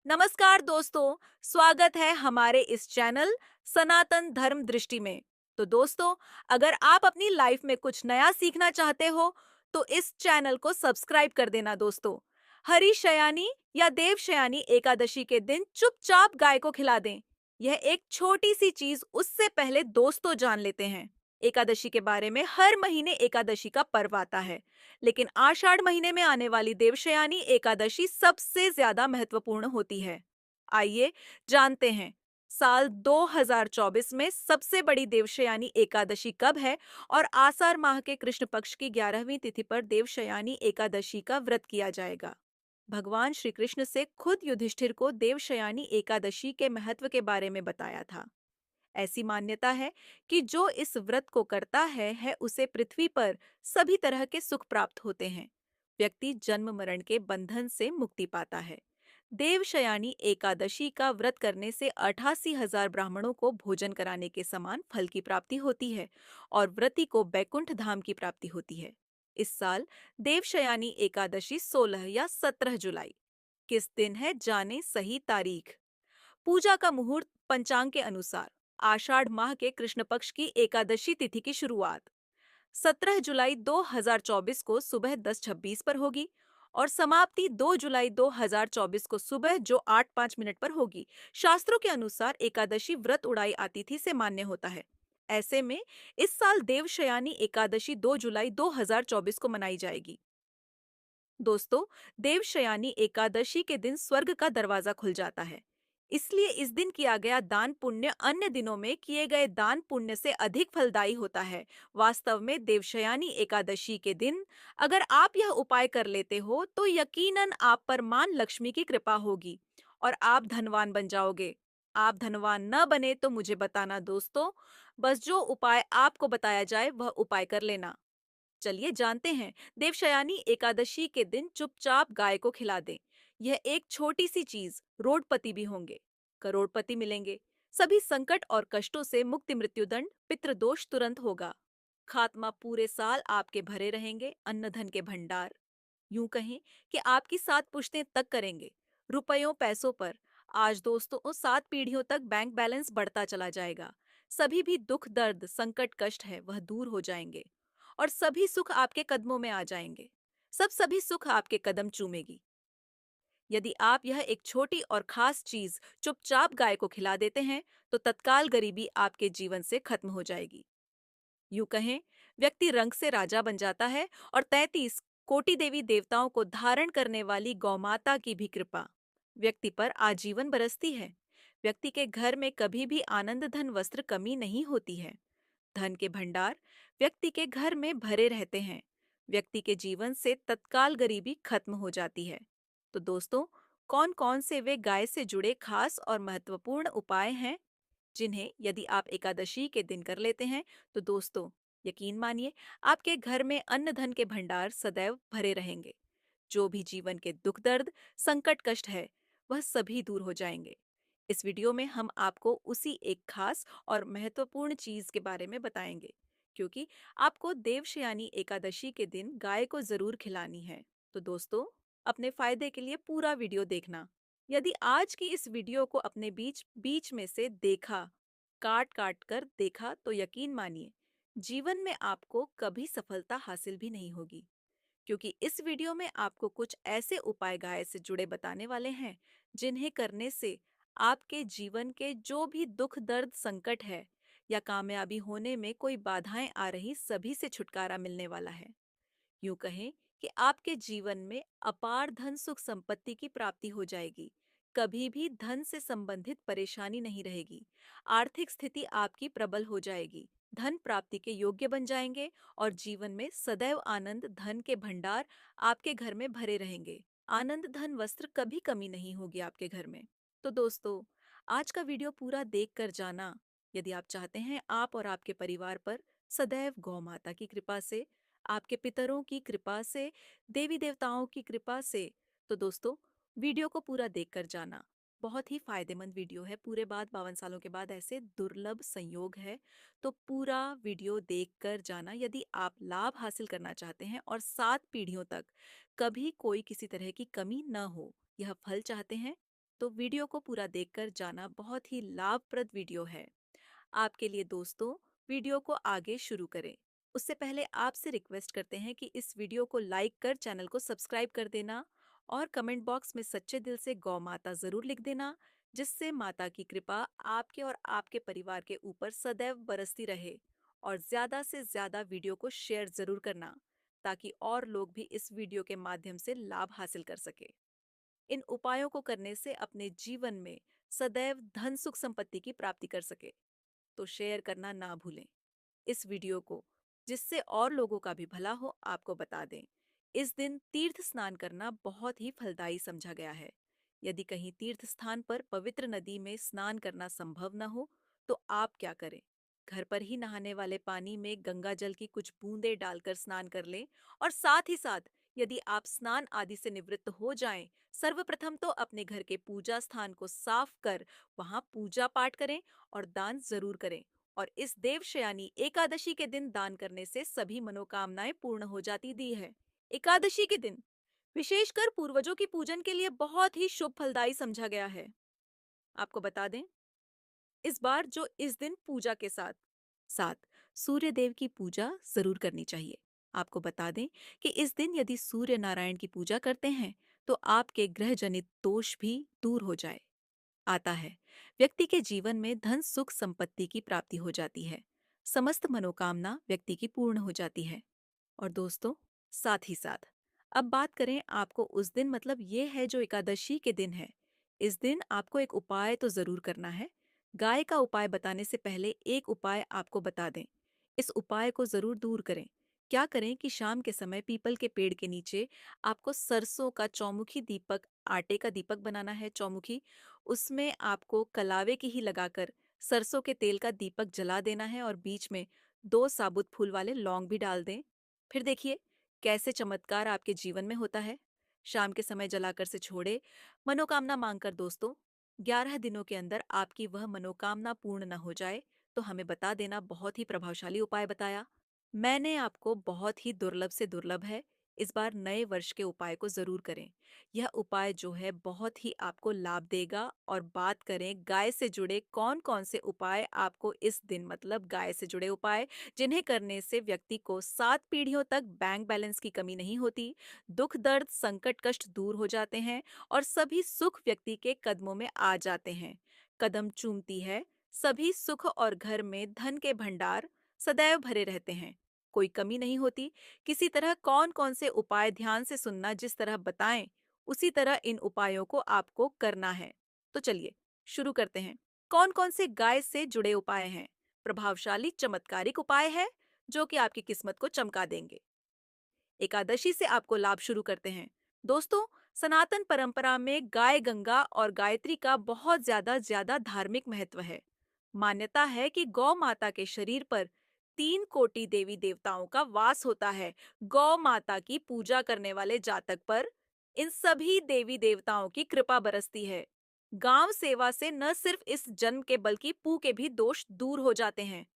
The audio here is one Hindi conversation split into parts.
नमस्कार दोस्तों, स्वागत है हमारे इस चैनल सनातन धर्म दृष्टि में। तो दोस्तों, अगर आप अपनी लाइफ में कुछ नया सीखना चाहते हो, तो इस चैनल को सब्सक्राइब कर देना दोस्तों। हरी शयानी या देव शयानी एकादशी के दिन चुपचाप गाय को खिला दें। यह एक छोटी सी चीज उससे पहले दोस्तों जान लेते हैं। एकादशी के बारे में हर महीने एकादशी का पर्व आता है, लेकिन आषाढ़ महीने में आने वाली देवशयानी एकादशी सबसे ज्यादा महत्वपूर्ण होती है। आइए जानते हैं, साल 2024 में सबसे बड़ी देवशयानी एकादशी कब है और आषाढ़ माह के कृष्ण पक्ष की 11वीं तिथि पर देवशयानी एकादशी का व्रत किया जाएगा। भगवान श्री कृष्ण से खुद युधिष्ठिर को देवशयानी एकादशी के महत्व के बारे में बताया था। ऐसी मान्यता है कि जो इस व्रत को करता है उसे पृथ्वी पर सभी तरह के सुख प्राप्त होते हैं। व्यक्ति जन्म मरण के बंधन से मुक्ति पाता है। देवशयानी एकादशी का व्रत करने से 88,000 ब्राह्मणों को भोजन कराने के समान फल की प्राप्ति होती है और व्रती को बैकुंठ धाम की प्राप्ति होती है। इस साल देवशयानी एकादशी 16 या 17 जुलाई किस दिन है, जाने सही तारीख। पूजा का मुहूर्त पंचांग के अनुसार आषाढ़ माह के कृष्ण पक्ष की एकादशी तिथि की शुरुआत 17 जुलाई 2024 को सुबह 10:26 पर होगी और समाप्ति 2 जुलाई 2024 को सुबह जो 8:05 पर होगी। शास्त्रों के अनुसार एकादशी व्रत उड़ाई आतिथि से मान्य होता है। ऐसे में इस साल देवशयानी एकादशी 2 जुलाई 2024 को मनाई जाएगी। दोस्तों, देवशयानी एकादशी के दिन स्वर्ग का दरवाजा खुल जाता है। इसलिए इस दिन किया गया दान पुण्य अन्य दिनों में किए गए दान पुण्य से अधिक फलदायी होता है। वास्तव में देवशयानी एकादशी के दिन अगर आप यह उपाय कर लेते हो तो यकीनन आप पर मां लक्ष्मी की कृपा होगी और आप धनवान बन जाओगे। आप धनवान न बने तो मुझे बताना दोस्तों, बस जो उपाय आपको बताया जाए वह उपाय कर लेना। चलिए जानते हैं, देवशयानी एकादशी के दिन चुपचाप गाय को खिला दें। यह एक छोटी सी चीज रोडपति भी होंगे, करोड़पति मिलेंगे। सभी संकट और कष्टों से मुक्ति, मृत्युदंड, पितृदोष तुरंत होगा। खात्मा पूरे साल आपके भरे रहेंगे, अन्न धन के भंडार। यूं कहें कि आपकी 7 पुश्तें तक करेंगे रुपयों पैसों पर। आज दोस्तों 7 पीढ़ियों तक बैंक बैलेंस बढ़ता चला जाएगा। सभी भी दुख दर्द संकट कष्ट है वह दूर हो जाएंगे और सभी सुख आपके कदमों में आ जाएंगे। सभी सुख आपके कदम चूमेगी। यदि आप यह एक छोटी और खास चीज चुपचाप गाय को खिला देते हैं तो तत्काल गरीबी आपके जीवन से खत्म हो जाएगी। यूं कहें, व्यक्ति रंग से राजा बन जाता है और 33 कोटि देवी देवताओं को धारण करने वाली गौमाता की भी कृपा व्यक्ति पर आजीवन बरसती है। व्यक्ति के घर में कभी भी आनंद धन वस्त्र कमी नहीं होती है। धन के भंडार व्यक्ति के घर में भरे रहते हैं। व्यक्ति के जीवन से तत्काल गरीबी खत्म हो जाती है। तो दोस्तों, कौन कौन से वे गाय से जुड़े खास और महत्वपूर्ण उपाय हैं जिन्हें यदि आप एकादशी के दिन कर लेते हैं तो दोस्तों, यकीन मानिए, आपके घर में अन्न धन के भंडार सदैव भरे रहेंगे। जो भी जीवन के दुख दर्द संकट कष्ट है वह सभी दूर हो जाएंगे। इस वीडियो में हम आपको उसी एक खास और महत्वपूर्ण चीज के बारे में बताएंगे, क्योंकि आपको देवशयानी एकादशी के दिन गाय को जरूर खिलानी है। तो दोस्तों, अपने फायदे के लिए पूरा वीडियो देखना। यदि आज की इस वीडियो को अपने बीच बीच में से देखा, काट काट कर देखा, तो यकीन मानिए जीवन में आपको कभी सफलता हासिल भी नहीं होगी, क्योंकि इस वीडियो में आपको कुछ ऐसे उपाय गाय से जुड़े बताने वाले हैं जिन्हें करने से आपके जीवन के जो भी दुख दर्द संकट है या कामयाबी होने में कोई बाधाएं आ रही सभी से छुटकारा मिलने वाला है। यूं कहें कि आपके जीवन में अपार धन सुख संपत्ति की प्राप्ति हो जाएगी। कभी भी धन से संबंधित परेशानी नहीं रहेगी। आर्थिक स्थिति आपकी प्रबल हो जाएगी। धन प्राप्ति के योग्य बन जाएंगे और जीवन में सदैव आनंद धन के भंडार आपके घर में भरे रहेंगे। आनंद धन वस्त्र कभी कमी नहीं होगी आपके घर में। तो दोस्तों, आज का वीडियो पूरा देख कर जाना। यदि आप चाहते हैं आप और आपके परिवार पर सदैव गौ माता की कृपा से, आपके पितरों की कृपा से, देवी देवताओं की कृपा से, तो दोस्तों वीडियो को पूरा देखकर जाना। बहुत ही फायदेमंद वीडियो है। पूरे बाद 52 सालों के बाद ऐसे दुर्लभ संयोग है, तो पूरा वीडियो देखकर जाना यदि आप लाभ हासिल करना चाहते हैं और 7 पीढ़ियों तक कभी कोई किसी तरह की कमी न हो, यह फल चाहते हैं। तो वीडियो को पूरा देखकर जाना बहुत ही लाभप्रद वीडियो है आपके लिए। दोस्तों, वीडियो को आगे शुरू करें उससे पहले आपसे रिक्वेस्ट करते हैं कि इस वीडियो को लाइक कर चैनल को सब्सक्राइब कर देना और कमेंट बॉक्स में सच्चे दिल से गौ माता जरूर लिख देना, जिससे माता की कृपा आपके और आपके परिवार के ऊपर सदैव बरसती रहे। और ज्यादा से ज्यादा वीडियो को शेयर जरूर करना ताकि और लोग भी इस वीडियो के माध्यम से लाभ हासिल कर सके। इन उपायों को करने से अपने जीवन में सदैव धन सुख संपत्ति की प्राप्ति कर सके, तो शेयर करना ना भूलें इस वीडियो को, जिससे और लोगों का भी भला हो। आपको बता दें, इस दिन तीर्थ स्नान करना बहुत ही फलदायी समझा गया है। यदि कहीं तीर्थ स्थान पर पवित्र नदी में स्नान करना संभव न हो, तो आप क्या करें, घर पर ही नहाने वाले पानी में गंगा जल की कुछ बूंदें डालकर स्नान कर लें। और साथ ही साथ, यदि आप स्नान आदि से निवृत्त हो जाएं, सर्वप्रथम तो अपने घर के पूजा स्थान को साफ कर वहां पूजा पाठ करें और दान जरूर करें। और इस देवशयानी एकादशी के दिन दान करने से सभी मनोकामनाएं पूर्ण हो जाती दी है। एकादशी के दिन विशेषकर पूर्वजों की पूजन के लिए बहुत ही शुभ फलदायी समझा गया है। आपको बता दें, इस बार जो इस दिन पूजा के साथ साथ सूर्य देव की पूजा जरूर करनी चाहिए। आपको बता दें कि इस दिन यदि सूर्य नारायण की पूजा करते हैं तो आपके ग्रह जनित दोष भी दूर हो जाए आता है। व्यक्ति के जीवन में धन सुख संपत्ति की प्राप्ति हो जाती है। समस्त मनोकामना व्यक्ति की पूर्ण हो जाती है। और दोस्तों, साथ ही साथ अब बात करें आपको उस दिन, मतलब ये है जो एकादशी के दिन है। इस दिन आपको एक उपाय तो जरूर करना है। गाय का उपाय बताने से पहले एक उपाय आपको बता दें। इस उपाय को जरूर दूर करें। क्या करें कि शाम के समय पीपल के पेड़ के नीचे आपको सरसों का चौमुखी दीपक, आटे का दीपक बनाना है चौमुखी। उसमें आपको कलावे की ही लगाकर सरसों के तेल का दीपक जला देना है और बीच में 2 साबुत फूल वाले लौंग भी डाल दें। फिर देखिए कैसे चमत्कार आपके जीवन में होता है। शाम के समय जलाकर से छोड़े, मनोकामना मांगकर। दोस्तों, 11 दिनों के अंदर आपकी वह मनोकामना पूर्ण न हो जाए तो हमें बता देना। बहुत ही प्रभावशाली उपाय बताया मैंने आपको, बहुत ही दुर्लभ से दुर्लभ है। इस बार नए वर्ष के उपाय को जरूर करें। यह उपाय जो है बहुत ही आपको लाभ देगा। और बात करें गाय से जुड़े कौन कौन से उपाय आपको इस दिन, मतलब गाय से जुड़े उपाय जिन्हें करने से व्यक्ति को 7 पीढ़ियों तक बैंक बैलेंस की कमी नहीं होती, दुख दर्द संकट कष्ट दूर हो जाते हैं और सभी सुख व्यक्ति के कदमों में आ जाते हैं। कदम चूमती है सभी सुख और घर में धन के भंडार सदैव भरे रहते हैं, कोई कमी नहीं होती। किसी तरह कौन कौन से उपाय ध्यान से सुनना, जिस तरह बताएं उसी तरह इन उपायों को आपको करना है। तो चलिए शुरू करते हैं। कौन कौन से गाय से जुड़े उपाय हैं? प्रभावशाली चमत्कारिक उपाय है जो कि आपकी किस्मत को चमका देंगे। एकादशी से आपको लाभ शुरू करते हैं। दोस्तों, सनातन परंपरा में गाय गंगा और गायत्री का बहुत ज्यादा धार्मिक महत्व है। मान्यता है कि गौ माता के शरीर पर 3 कोटि देवी देवताओं का वास होता है। गौ माता की पूजा करने वाले जातक पर इन सभी देवी देवताओं की कृपा बरसती है। गांव सेवा से न सिर्फ इस जन्म के बल्कि पू के भी दोष दूर हो जाते हैं।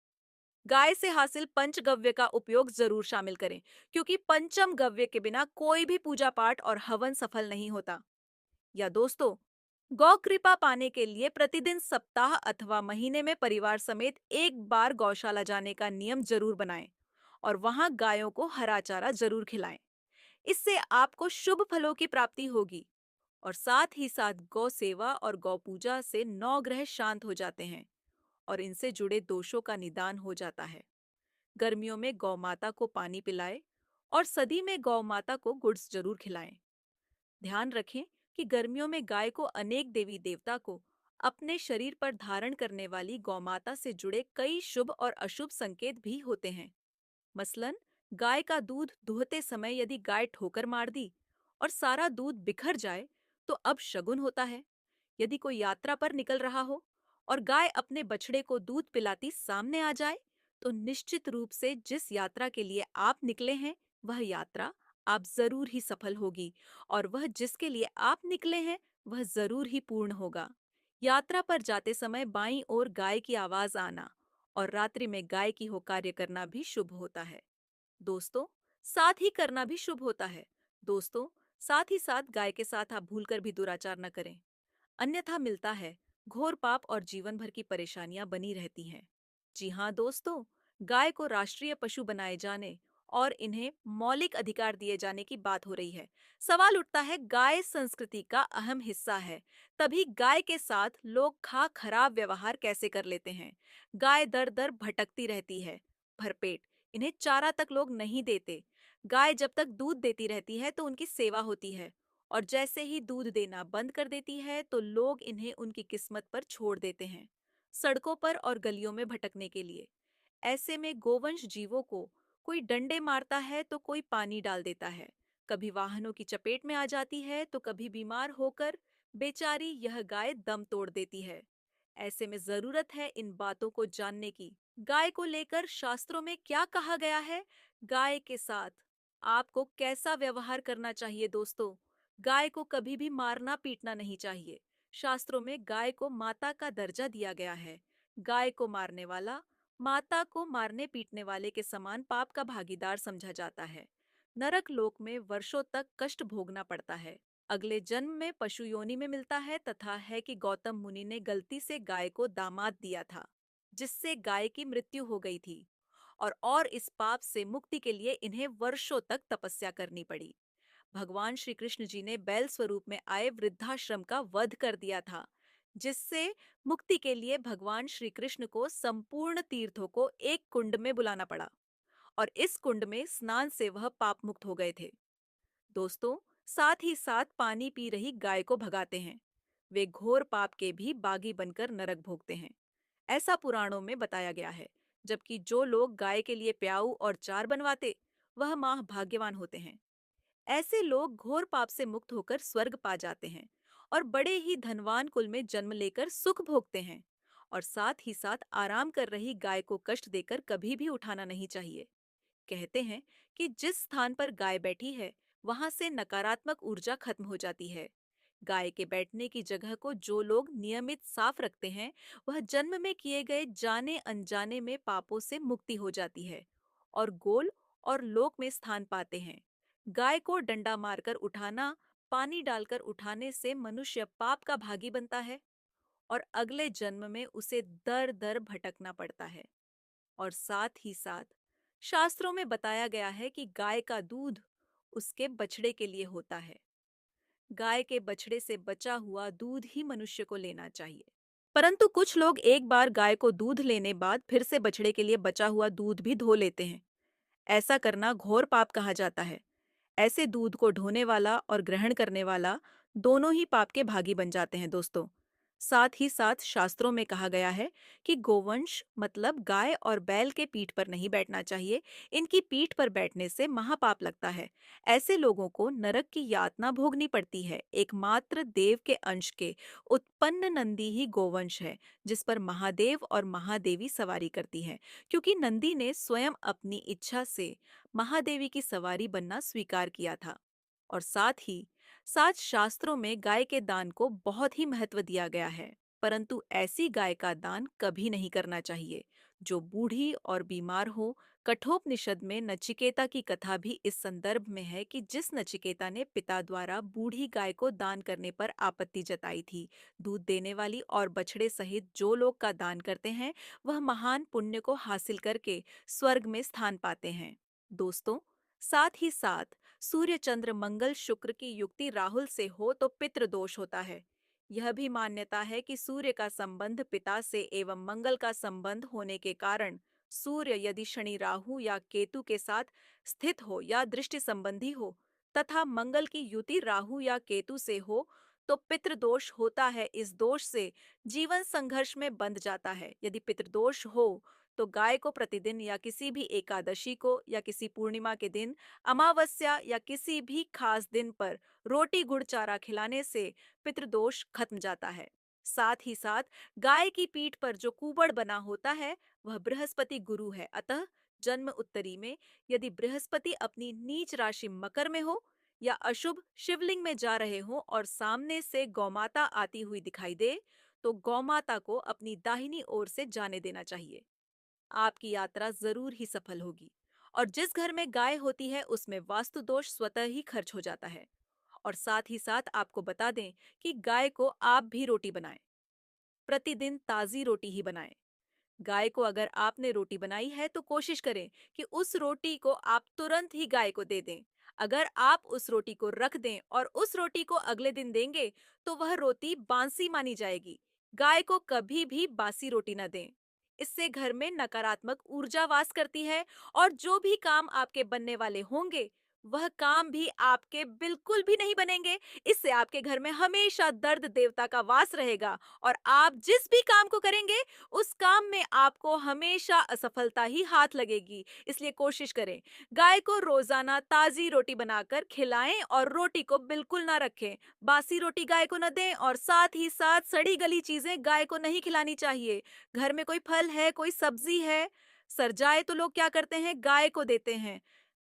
गाय से हासिल पंचगव्य का उपयोग जरूर शामिल करें, क्योंकि पंचम गव्य के बिना कोई भी पूजा पाठ और हवन सफल नहीं होता। या दोस्तों, गौ कृपा पाने के लिए प्रतिदिन सप्ताह अथवा महीने में परिवार समेत एक बार गौशाला जाने का नियम जरूर बनाएं और वहां गायों को हरा चारा जरूर खिलाएं। इससे आपको शुभ फलों की प्राप्ति होगी। और साथ ही साथ गौ सेवा और गौ पूजा से 9 ग्रह शांत हो जाते हैं और इनसे जुड़े दोषों का निदान हो जाता है। गर्मियों में गौ माता को पानी पिलाएं और सर्दी में गौ माता को गुड्स जरूर खिलाएं। ध्यान रखें कि गर्मियों में गाय को अनेक देवी देवता को अपने शरीर पर धारण करने वाली गौमाता से जुड़े कई शुभ और अशुभ संकेत भी होते हैं। मसलन, गाय का दूध दुहते समय यदि गाय ठोकर मार दी और सारा दूध बिखर जाए तो अब शगुन होता है। यदि कोई यात्रा पर निकल रहा हो और गाय अपने बछड़े को दूध पिलाती सामने आ जाए तो निश्चित रूप से जिस यात्रा के लिए आप निकले हैं वह यात्रा आप जरूर ही सफल होगी और वह जिसके लिए आप निकले हैं वह जरूर ही पूर्ण होगा। यात्रा पर जाते समय बाईं ओर गाय की आवाज आना और रात्रि में गाय की हो कार्य करना भी शुभ होता है। दोस्तों, साथ ही करना भी शुभ होता है। दोस्तों, साथ ही साथ गाय के साथ आप भूलकर भी दुराचार न करें, अन्यथा मिलता है घोर पाप और जीवन भर की परेशानियां बनी रहती हैं। जी हाँ दोस्तों, गाय को राष्ट्रीय पशु बनाए जाने और इन्हें मौलिक अधिकार दिए जाने की बात हो रही है। सवाल उठता है, गाय संस्कृति का अहम हिस्सा है, तभी गाय के साथ लोग खा खराब व्यवहार कैसे कर लेते हैं। गाय दर दर भटकती रहती है, भरपेट, इन्हें चारा तक लोग नहीं देते। गाय जब तक दूध देती रहती है तो उनकी सेवा होती है, और जैसे ही दूध देना बंद कर देती है तो लोग इन्हें उनकी किस्मत पर छोड़ देते हैं, सड़कों पर और गलियों में भटकने के लिए। ऐसे में गोवंश जीवों को कोई डंडे मारता है तो कोई पानी डाल देता है, कभी वाहनों की चपेट में आ जाती है तो कभी बीमार होकर बेचारी यह गाय दम तोड़ देती है। ऐसे में जरूरत है इन बातों को जानने की। गाय को लेकर शास्त्रों में क्या कहा गया है, गाय के साथ आपको कैसा व्यवहार करना चाहिए दोस्तों। गाय को कभी भी मारना पीटना नहीं चाहिए। शास्त्रों में गाय को माता का दर्जा दिया गया है। गाय को मारने वाला माता को मारने पीटने वाले के समान पाप का भागीदार समझा जाता है। नरक लोक में वर्षों तक कष्ट भोगना पड़ता है। अगले जन्म में पशु योनि में मिलता है। तथा है कि गौतम मुनि ने गलती से गाय को दामाद दिया था, जिससे गाय की मृत्यु हो गई थी, और इस पाप से मुक्ति के लिए इन्हें वर्षों तक तपस्या करनी पड़ी। भगवान श्री कृष्ण जी ने बैल स्वरूप में आए वृद्धाश्रम का वध कर दिया था, जिससे मुक्ति के लिए भगवान श्री कृष्ण को संपूर्ण तीर्थों को एक कुंड में बुलाना पड़ा, और इस कुंड में स्नान से वह पाप मुक्त हो गए थे। दोस्तों, साथ ही साथ पानी पी रही गाय को भगाते हैं। वे घोर पाप के भी बागी बनकर नरक भोगते हैं, ऐसा पुराणों में बताया गया है। जबकि जो लोग गाय के लिए प्याऊ और चार बनवाते, वह माह भाग्यवान होते हैं। ऐसे लोग घोर पाप से मुक्त होकर स्वर्ग पा जाते हैं और बड़े ही धनवान कुल में जन्म लेकर सुख भोगते हैं। और साथ ही साथ आराम कर रही गाय को कष्ट देकर कभी भी उठाना नहीं चाहिए। कहते हैं कि जिस स्थान पर गाय बैठी है, वहां से नकारात्मक ऊर्जा खत्म हो जाती है। गाय के बैठने की जगह को जो लोग नियमित साफ रखते हैं, वह जन्म में किए गए जाने अनजाने में पापों से मुक्ति हो जाती है और गोल और लोक में स्थान पाते हैं। गाय को डंडा मारकर उठाना, पानी डालकर उठाने से मनुष्य पाप का भागी बनता है और अगले जन्म में उसे दर दर भटकना पड़ता है। और साथ ही साथ शास्त्रों में बताया गया है कि गाय का दूध उसके बछड़े के लिए होता है। गाय के बछड़े से बचा हुआ दूध ही मनुष्य को लेना चाहिए। परंतु कुछ लोग एक बार गाय को दूध लेने बाद फिर से बछड़े के लिए बचा हुआ दूध भी धो लेते हैं। ऐसा करना घोर पाप कहा जाता है। ऐसे दूध को ढोने वाला और ग्रहण करने वाला दोनों ही पाप के भागी बन जाते हैं दोस्तों। साथ ही साथ शास्त्रों में कहा गया है कि गोवंश मतलब गाय और बैल के पीठ पर नहीं बैठना चाहिए। इनकी पीठ पर बैठने से महापाप लगता है। ऐसे लोगों को नरक की यातना भोगनी पड़ती है। एकमात्र देव के अंश के उत्पन्न नंदी ही गोवंश है, जिस पर महादेव और महादेवी सवारी करती है, क्योंकि नंदी ने स्वयं अपनी इच्छा से महादेवी की सवारी बनना स्वीकार किया था। और साथ ही साथ शास्त्रों में गाय के दान को बहुत ही महत्व दिया गया है। परंतु ऐसी गाय का दान कभी नहीं करना चाहिए जो बूढ़ी और बीमार हो। कठोपनिषद में नचिकेता की कथा भी इस संदर्भ में है कि जिस नचिकेता ने पिता द्वारा बूढ़ी गाय को दान करने पर आपत्ति जताई थी। दूध देने वाली और बछड़े सहित जो लोग का दान करते हैं, वह महान पुण्य को हासिल करके स्वर्ग में स्थान पाते हैं। दोस्तों, साथ ही साथ सूर्य चंद्र मंगल शुक्र की युक्ति राहुल से हो तो पितृ दोष होता है। यह भी मान्यता है कि सूर्य का संबंध पिता से एवं मंगल का संबंध होने के कारण सूर्य यदि शनि राहु या केतु के साथ स्थित हो या दृष्टि संबंधी हो, तथा मंगल की युति राहु या केतु से हो, तो पितृदोष होता है। इस दोष से जीवन संघर्ष में बंध जाता है। यदि पितृदोष हो तो गाय को प्रतिदिन या किसी भी एकादशी को या किसी पूर्णिमा के दिन, अमावस्या या किसी भी खास दिन पर रोटी गुड़ चारा खिलाने से पितृदोष खत्म जाता है। साथ ही साथ गाय की पीठ पर जो कुबड़ बना होता है, वह बृहस्पति गुरु है। अतः जन्म उत्तरी में यदि बृहस्पति अपनी नीच राशि मकर में हो या अशुभ शिवलिंग में जा रहे हो और सामने से गौमाता आती हुई दिखाई दे, तो गौमाता को अपनी दाहिनी ओर से जाने देना चाहिए। आपकी यात्रा जरूर ही सफल होगी। और जिस घर में गाय होती है उसमें वास्तु दोष स्वतः ही खर्च हो जाता है। और साथ ही साथ आपको बता दें कि गाय को आप भी रोटी बनाएं। प्रतिदिन ताज़ी रोटी ही बनाएं। गाय को अगर आपने रोटी बनाई है तो कोशिश करें कि उस रोटी को आप तुरंत ही गाय को दे दें। अगर आप उस रोटी को रख दें और उस रोटी को अगले दिन देंगे तो वह रोटी बासी मानी जाएगी। गाय को कभी भी बासी रोटी न दें। इससे घर में नकारात्मक ऊर्जा वास करती है और जो भी काम आपके बनने वाले होंगे वह काम भी आपके बिल्कुल भी नहीं बनेंगे। इससे आपके घर में हमेशा दर्द देवता का वास रहेगा और आप जिस भी काम को करेंगे उस काम में आपको हमेशा असफलता ही हाथ लगेगी। इसलिए कोशिश करें, गाय को रोजाना ताजी रोटी बनाकर खिलाएं और रोटी को बिल्कुल ना रखें। बासी रोटी गाय को न दें और साथ ही साथ सड़ी गली चीजें गाय को नहीं खिलानी चाहिए। घर में कोई फल है, कोई सब्जी है, सड़ जाए तो लोग क्या करते हैं, गाय को देते हैं।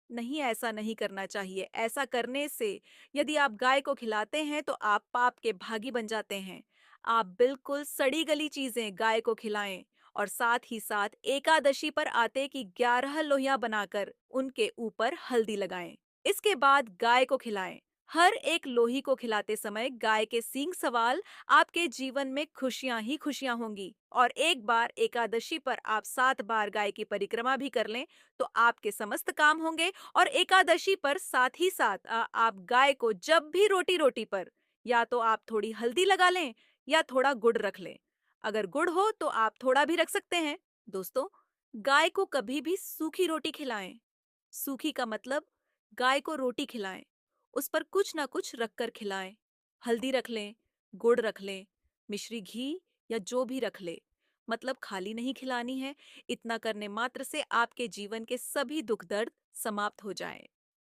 नहीं, ऐसा नहीं करना चाहिए। ऐसा करने से यदि आप गाय को खिलाते हैं तो आप पाप के भागी बन जाते हैं। आप बिल्कुल सड़ी गली चीजें गाय को खिलाएं और साथ ही साथ एकादशी पर आटे की 11 लोहियां बनाकर उनके ऊपर हल्दी लगाएं। इसके बाद गाय को खिलाएं। हर एक लोही को खिलाते समय गाय के सींग सवाल आपके जीवन में खुशियां ही खुशियां होंगी। और एक बार एकादशी पर आप 7 बार गाय की परिक्रमा भी कर लें तो आपके समस्त काम होंगे। और एकादशी पर साथ ही साथ आप गाय को जब भी रोटी रोटी पर या तो आप थोड़ी हल्दी लगा लें या थोड़ा गुड़ रख लें। अगर गुड़ हो तो आप थोड़ा भी रख सकते हैं। दोस्तों, गाय को कभी भी सूखी रोटी खिलाएं। सूखी का मतलब गाय को रोटी खिलाएं, उस पर कुछ ना कुछ रखकर खिलाएं। हल्दी रख लें, गुड़ रख लें, मिश्री घी या जो भी रख ले, मतलब खाली नहीं खिलानी है। इतना करने मात्र से आपके जीवन के सभी दुख दर्द समाप्त हो जाएं।